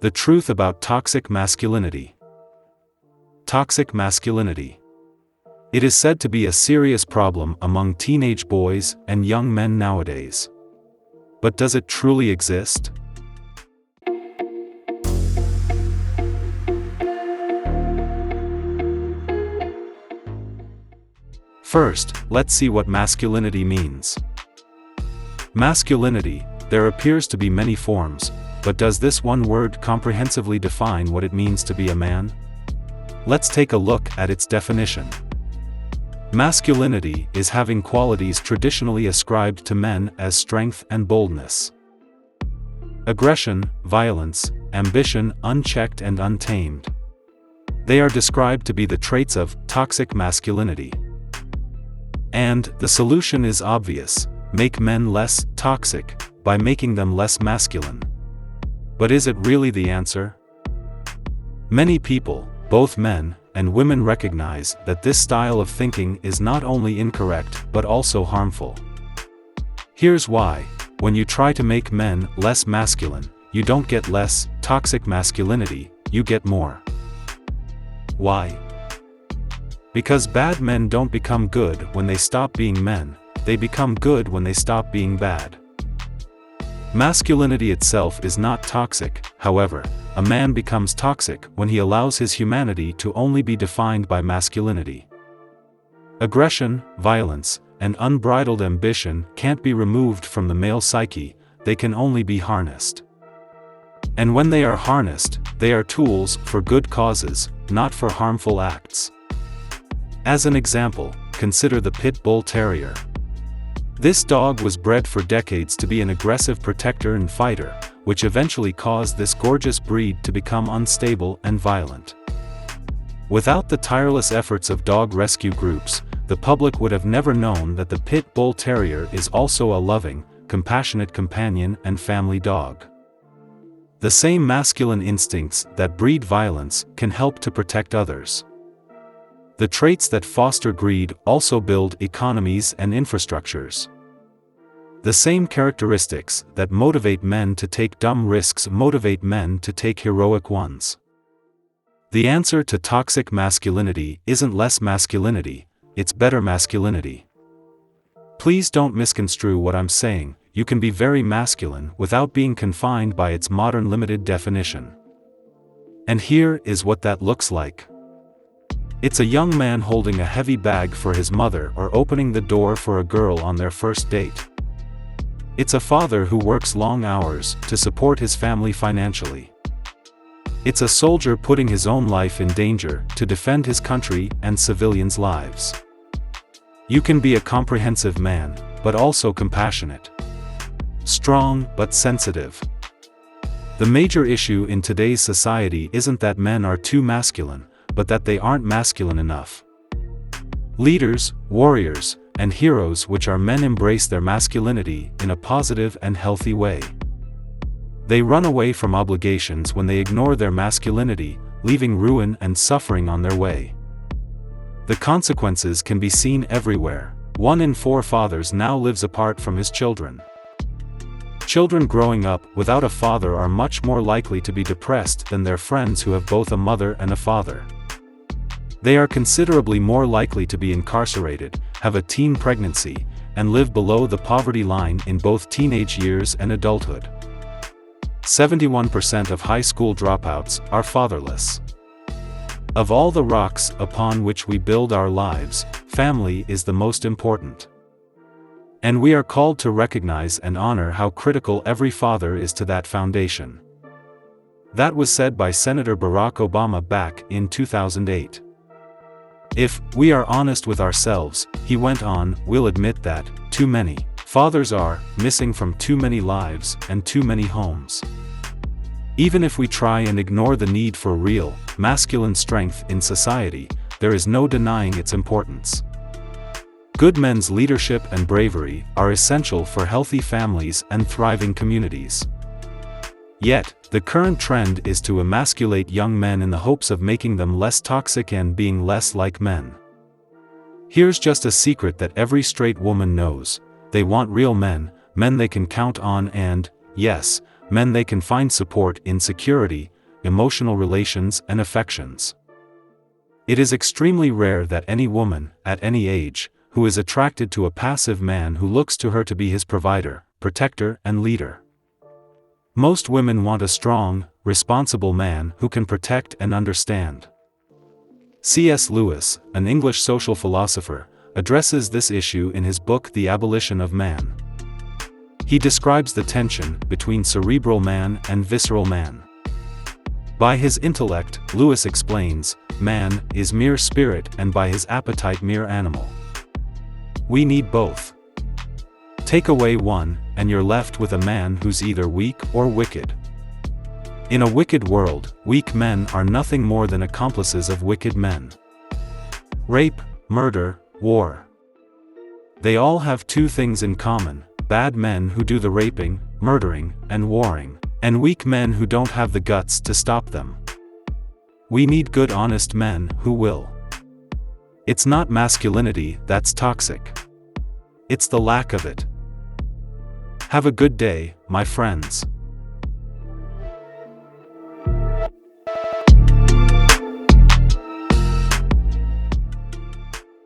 The truth about toxic masculinity. Toxic masculinity. It is said to be a serious problem among teenage boys and young men nowadays. But does it truly exist? First, let's see what masculinity means. Masculinity, there appears to be many forms, but does this one word comprehensively define what it means to be a man? Let's take a look at its definition. Masculinity is having qualities traditionally ascribed to men as strength and boldness. Aggression, violence, ambition unchecked and untamed. They are described to be the traits of toxic masculinity. And the solution is obvious: make men less toxic by making them less masculine. But is it really the answer? Many people, both men and women, recognize that this style of thinking is not only incorrect but also harmful. Here's why: when you try to make men less masculine, you don't get less toxic masculinity, you get more. Why? Because bad men don't become good when they stop being men, they become good when they stop being bad. Masculinity itself is not toxic, however, a man becomes toxic when he allows his humanity to only be defined by masculinity. Aggression, violence, and unbridled ambition can't be removed from the male psyche, they can only be harnessed. And when they are harnessed, they are tools for good causes, not for harmful acts. As an example, consider the pit bull terrier. This dog was bred for decades to be an aggressive protector and fighter, which eventually caused this gorgeous breed to become unstable and violent. Without the tireless efforts of dog rescue groups, the public would have never known that the pit bull terrier is also a loving, compassionate companion and family dog. The same masculine instincts that breed violence can help to protect others. The traits that foster greed also build economies and infrastructures. The same characteristics that motivate men to take dumb risks motivate men to take heroic ones. The answer to toxic masculinity isn't less masculinity, it's better masculinity. Please don't misconstrue what I'm saying: you can be very masculine without being confined by its modern limited definition. And here is what that looks like. It's a young man holding a heavy bag for his mother or opening the door for a girl on their first date. It's a father who works long hours to support his family financially. It's a soldier putting his own life in danger to defend his country and civilians' lives. You can be a comprehensive man, but also compassionate. Strong but sensitive. The major issue in today's society isn't that men are too masculine, but that they aren't masculine enough. Leaders, warriors, and heroes which are men embrace their masculinity in a positive and healthy way. They run away from obligations when they ignore their masculinity, leaving ruin and suffering on their way. The consequences can be seen everywhere. 1 in 4 fathers now lives apart from his children. Children growing up without a father are much more likely to be depressed than their friends who have both a mother and a father. They are considerably more likely to be incarcerated, have a teen pregnancy, and live below the poverty line in both teenage years and adulthood. 71% of high school dropouts are fatherless. Of all the rocks upon which we build our lives, family is the most important. And we are called to recognize and honor how critical every father is to that foundation. That was said by Senator Barack Obama back in 2008. If we are honest with ourselves, he went on, we'll admit that too many fathers are missing from too many lives and too many homes. Even if we try and ignore the need for real, masculine strength in society, there is no denying its importance. Good men's leadership and bravery are essential for healthy families and thriving communities. Yet, the current trend is to emasculate young men in the hopes of making them less toxic and being less like men. Here's just a secret that every straight woman knows: they want real men, men they can count on and, yes, men they can find support in security, emotional relations and affections. It is extremely rare that any woman, at any age, who is attracted to a passive man who looks to her to be his provider, protector, and leader. Most women want a strong, responsible man who can protect and understand. C.S. Lewis, an English social philosopher, addresses this issue in his book The Abolition of Man. He describes the tension between cerebral man and visceral man. By his intellect, Lewis explains, man is mere spirit, and by his appetite mere animal. We need both. Take away one, and you're left with a man who's either weak or wicked. In a wicked world, weak men are nothing more than accomplices of wicked men. Rape, murder, war. They all have two things in common: bad men who do the raping, murdering, and warring, and weak men who don't have the guts to stop them. We need good honest men who will. It's not masculinity that's toxic. It's the lack of it. Have a good day, my friends.